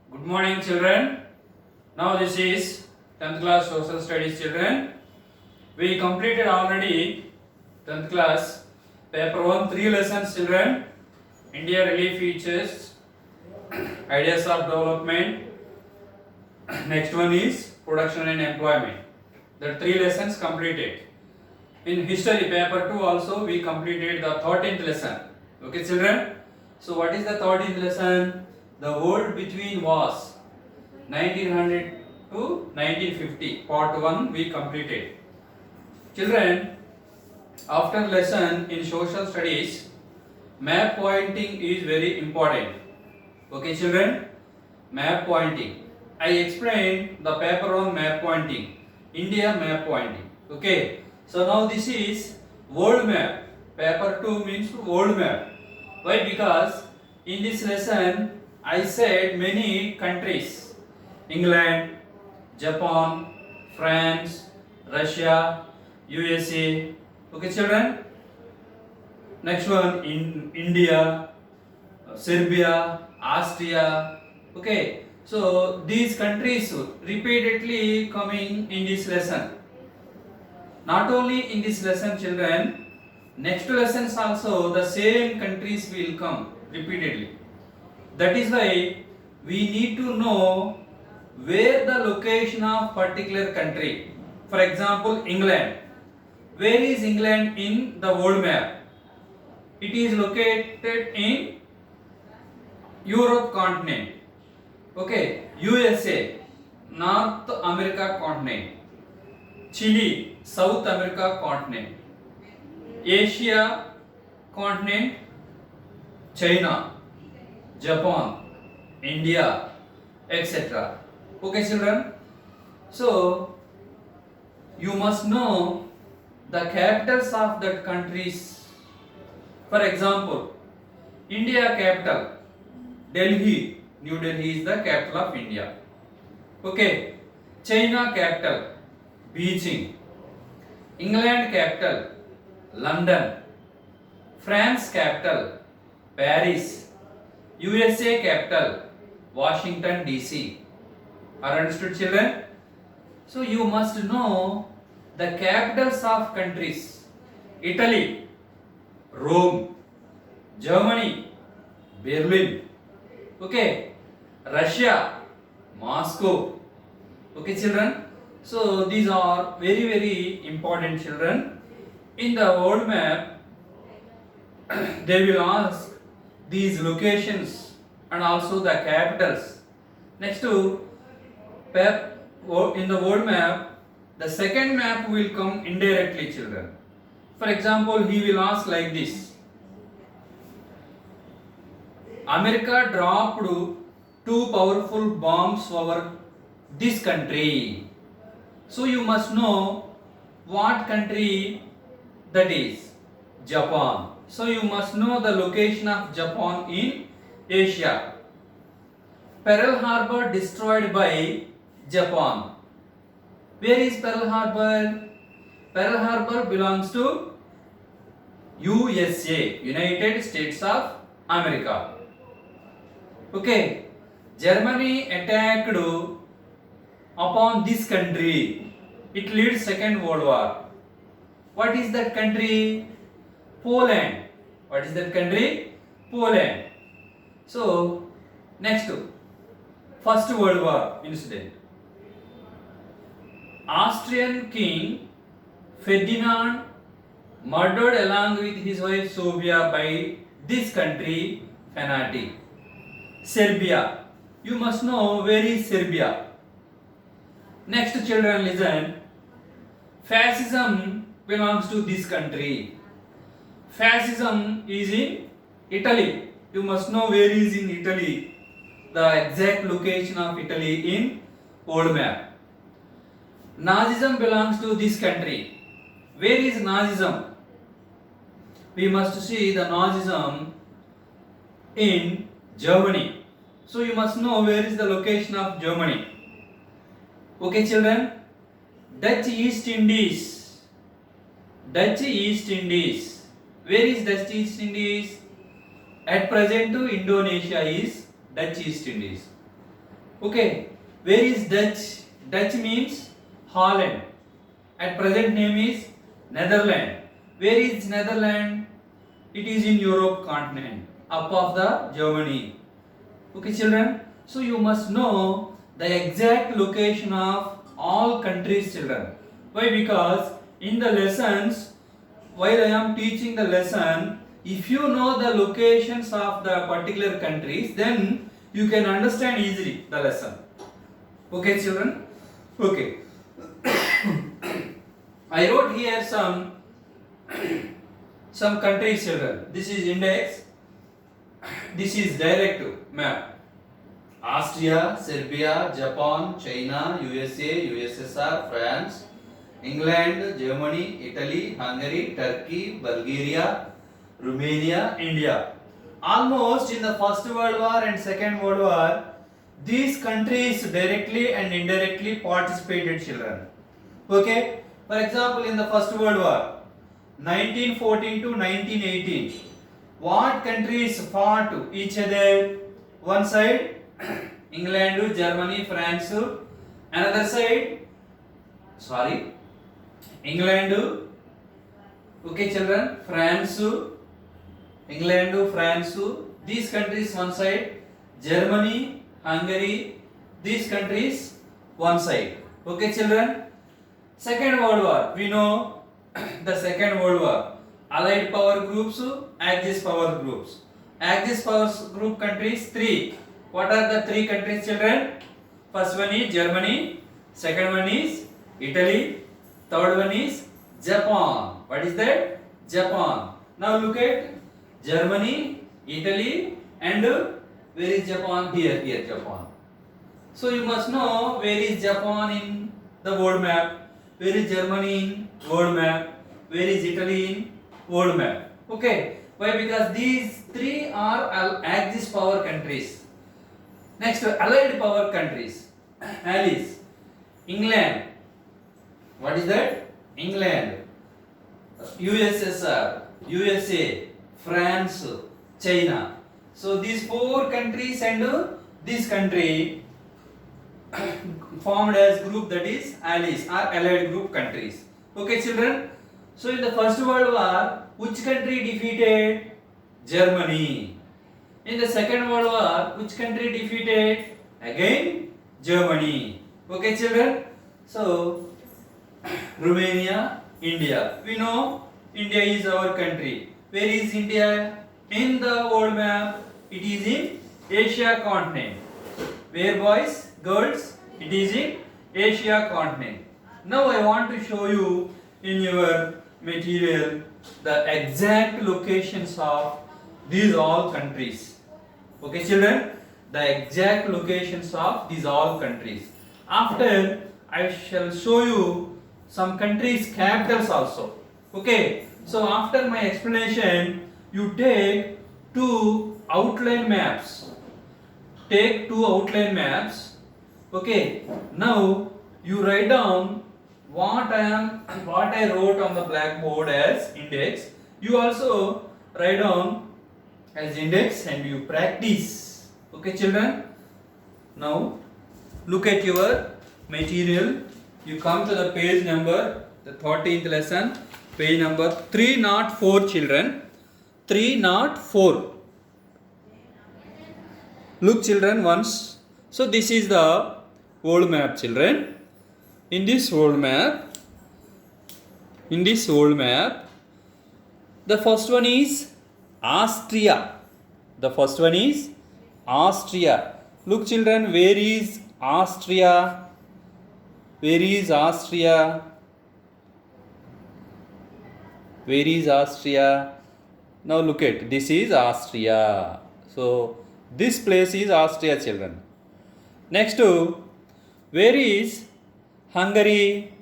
Good morning, children. Now this is 10th class social studies, children. We completed already 10th class paper 1 3 lessons, children. India relief features, ideas of development. Next one is production and employment. The 3 lessons completed. In history paper 2 also we completed the 13th lesson. Okay, children. So what is the 13th lesson? The world between wars. 1900 to 1950, part 1 we completed. Children, after lesson in social studies, map pointing is very important. Okay, children, map pointing. I explained the paper on map pointing, India map pointing. Okay, so now this is world map. Paper 2 means world map. Why? Because in this lesson I said many countries: England, Japan, France, Russia, USA. Okay, children. Next one in India, Serbia, Austria. Okay. So these countries repeatedly coming in this lesson. Not only in this lesson, children. Next lessons also the same countries will come repeatedly. That is why we need to know where the location of particular country. For example, England. Where is England in the world map? It is located in Europe continent. Okay, USA, North America continent. Chile, South America continent. Asia continent, China, Japan, India, etc. Okay, children. So you must know the capitals of that countries. For example, India capital, Delhi. New Delhi is the capital of India. Okay. China capital, Beijing. England capital, London. France capital, Paris. USA capital, Washington DC. Are understood, children? So you must know the capitals of countries. Italy, Rome. Germany, Berlin. Okay. Russia, Moscow. Okay, children? So these are very important, children. In the world map, they will ask these locations and also the capitals. Next to in the world map, the second map will come indirectly, children. For example, he will ask like this: America dropped 2 powerful bombs over this country. So you must know what country that is. Japan. So you must know the location of Japan in Asia. Pearl Harbor destroyed by Japan. Where is Pearl Harbor? Pearl Harbor belongs to USA, United States of America. Okay. Germany attacked upon this country. It leads Second World War. What is that country? Poland. What is that country? Poland. So, next, First World War incident. Austrian King Ferdinand murdered along with his wife Sofia by this country fanatic. Serbia. You must know where is Serbia. Next, children, listen. Fascism belongs to this country. Fascism is in Italy. You must know where is in Italy. The exact location of Italy in world map. Nazism belongs to this country. Where is Nazism? We must see the Nazism in Germany. So you must know where is the location of Germany. Okay, children. Dutch East Indies. Dutch East Indies. Where is Dutch East Indies? At present, Indonesia is Dutch East Indies. Okay, where is Dutch? Dutch means Holland. At present name is Netherlands. Where is Netherlands? It is in Europe continent, up of the Germany. Okay, children. So you must know the exact location of all countries, children. Why? Because in the lessons, while I am teaching the lesson, if you know the locations of the particular countries, then you can understand easily the lesson. Okay, children. Okay. I wrote here some countries, children. This is index. This is direct map. Austria, Serbia, Japan, China, USA, USSR, France, England, Germany, Italy, Hungary, Turkey, Bulgaria, Romania, India. Almost in the First World War and Second World War, these countries directly and indirectly participated, children. Okay? For example, in the First World War, 1914 to 1918, what countries fought each other? One side, England, Germany, France. Another side, England. Okay, children, France, England, France. These countries one side, Germany, Hungary. These countries one side. Okay, children. Second World War, we know the Second World War. Allied power groups, Axis power groups. Axis power group countries three. What are the three countries, children? First one is Germany, second one is Italy, third one is Japan. What is that? Japan. Now look at Germany, Italy, and where is Japan? Here Japan. So you must know where is Japan in the world map, where is Germany in world map, where is Italy in world map. Okay. Why? Because these three are Axis power countries. Next, Allied power countries. Allies. England. What is that? England. USSR, USA, France, China. So these four countries and this country formed as group, that is Allies or Allied group countries. Okay, children. So in the First World War, which country defeated? Germany. In the Second World War, which country defeated? Again, Germany. Okay, children. So Romania, India. We know India is our country. Where is India? In the world map, it is in Asia continent. Where, boys, girls? It is in Asia continent. Now I want to show you in your material the exact locations of these all countries. Okay, children, the exact locations of these all countries. After, I shall show you some countries' capitals also. Okay, so after my explanation, you take two outline maps. Take two outline maps. Okay, now you write down what I wrote on the blackboard as index. You also write down as index and you practice. Okay, children. Now look at your material. You come to the page number, the 13th lesson, page number 304, children. 304. Look, children, once. So this is the world map, children. In this world map, the first one is Austria. The first one is Austria. Look, children, where is Austria? Where is Austria? Where is Austria? Now look at, this is Austria. So this place is Austria, children. Next, where is Hungary?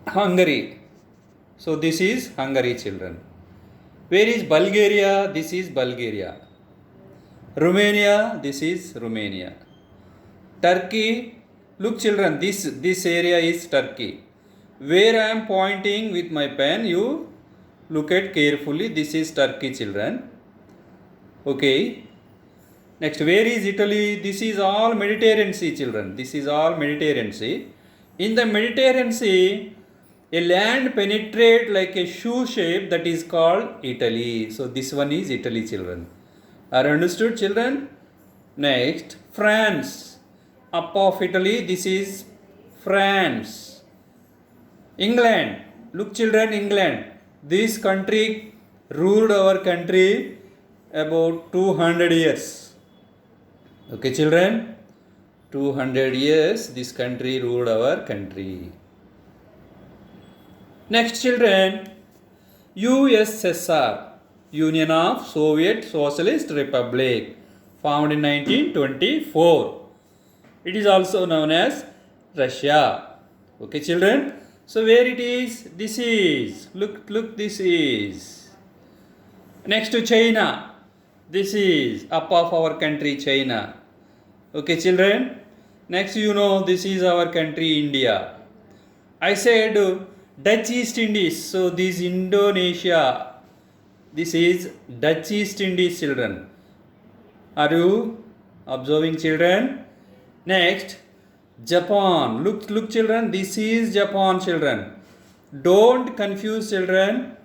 Hungary. So this is Hungary, children. Where is Bulgaria? This is Bulgaria. Romania, this is Romania. Turkey, look, children, this area is Turkey. Where I am pointing with my pen, you look at carefully. This is Turkey, children. Okay. Next, where is Italy? This is all Mediterranean Sea, children. This is all Mediterranean Sea. In the Mediterranean Sea, a land penetrate like a shoe shape, that is called Italy. So this one is Italy, children. Are understood, children? Next, France. Up of Italy, this is France. England. Look, children, England. This country ruled our country about 200 years. Okay, children? 200 years this country ruled our country. Next, children, USSR, Union of Soviet Socialist Republic, founded in 1924. It is also known as Russia. Okay, children? So where it is? This is. Look, this is. Next to China. This is up of our country, China. Okay, children? Next, this is our country, India. I said Dutch East Indies. So this Indonesia. This is Dutch East Indies, children. Are you observing, children? Next, Japan. Look, children. This is Japan, children. Don't confuse, children.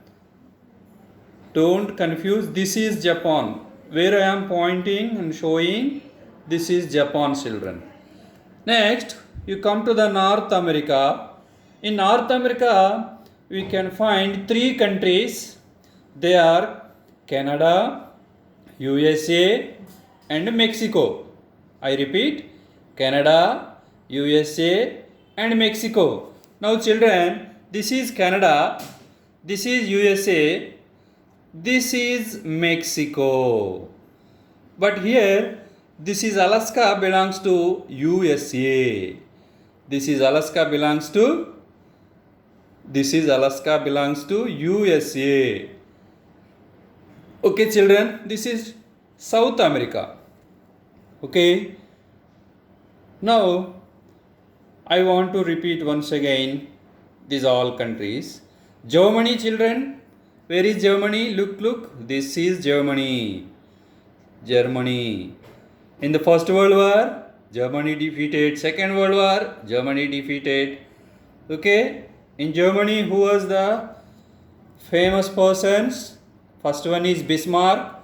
Don't confuse. This is Japan. Where I am pointing and showing, this is Japan, children. Next, you come to the North America. In North America, we can find 3 countries. They are Canada, USA, and Mexico. I repeat, Canada, USA, and Mexico. Now, children, this is Canada, this is USA, this is Mexico. But here, this is Alaska belongs to USA. This is Alaska belongs to USA. Okay, children, this is South America. Okay. Now, I want to repeat once again these all countries. Germany, children. Where is Germany? Look. This is Germany. In the First World War, Germany defeated. Second World War, Germany defeated. Okay. In Germany, who was the famous persons? First one is Bismarck.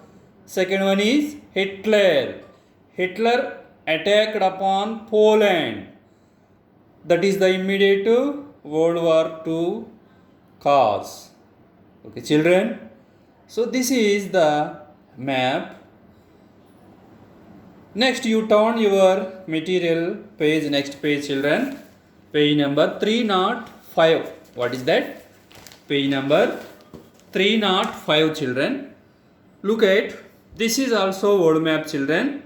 Second one is Hitler. Hitler attacked upon Poland. That is the immediate World War II cause. Okay, children. So this is the map. Next, you turn your material page, next page, children. Page number 305. What is that? Page number 305, children. Look at, this is also world map, children.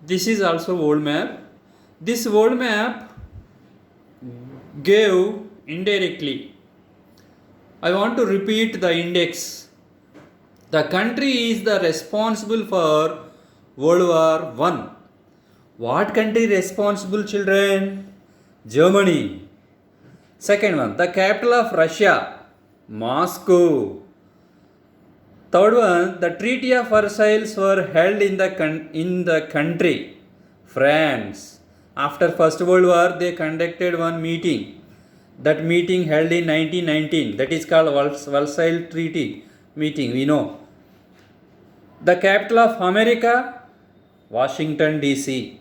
This is also world map. This world map gave indirectly. I want to repeat the index. The country is the responsible for World War I. What country responsible, children? Germany. Second one, the capital of Russia, Moscow. Third one, the Treaty of Versailles were held in the country, France. After First World War, they conducted one meeting. That meeting held in 1919. That is called Versailles Treaty meeting, we know. The capital of America, Washington, D.C.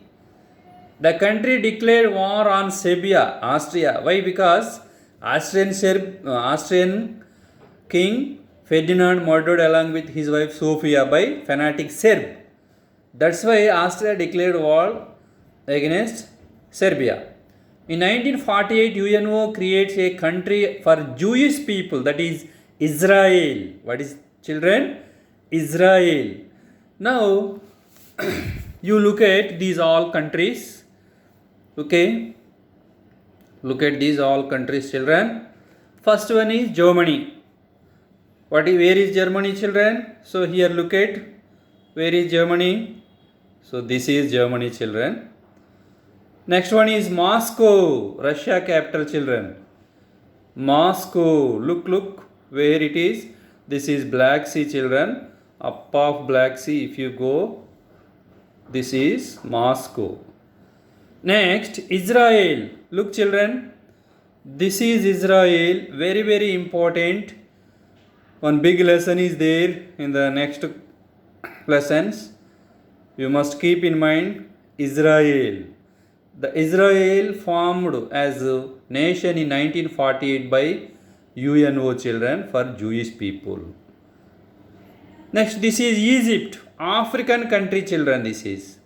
The country declared war on Serbia, Austria. Why? Because Austrian king Ferdinand murdered along with his wife Sofia by fanatic Serb. That's why Austria declared war against Serbia. In 1948, UNO creates a country for Jewish people, that is Israel. What is, children? Israel. Now, you look at these all countries. Okay. Look at these all countries, children. First one is Germany. Where is Germany, children? So here look at, where is Germany? So this is Germany, children. Next one is Moscow, Russia capital, children. Moscow. Look where it is. This is Black Sea, children. Up of Black Sea, if you go, This is Moscow. Next, Israel. Look, children. This is Israel. Very, very important. One big lesson is there in the next lessons. You must keep in mind Israel. The Israel formed as a nation in 1948 by UNO, children, for Jewish people. Next, this is Egypt, African country, children. This is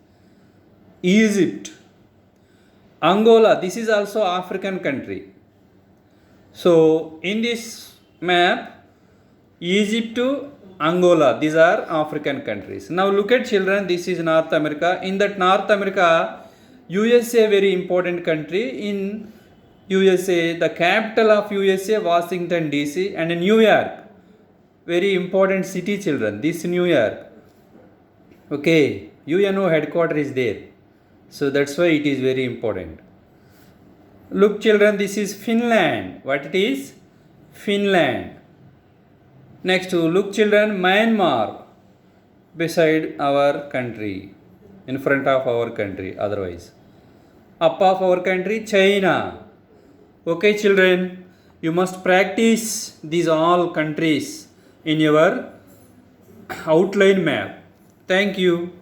Egypt. Angola, this is also African country. So in this map, Egypt to Angola, these are African countries. Now look at, children, this is North America. In that North America, USA, very important country. In USA, the capital of USA, Washington DC, and New York, very important city, children. This New York. Okay, UNO headquarters is there. So that's why it is very important. Look, children, this is Finland. What it is? Finland. Next, look, children, Myanmar, beside our country, in front of our country, otherwise. Up of our country, China. Okay, children, you must practice these all countries in your outline map. Thank you.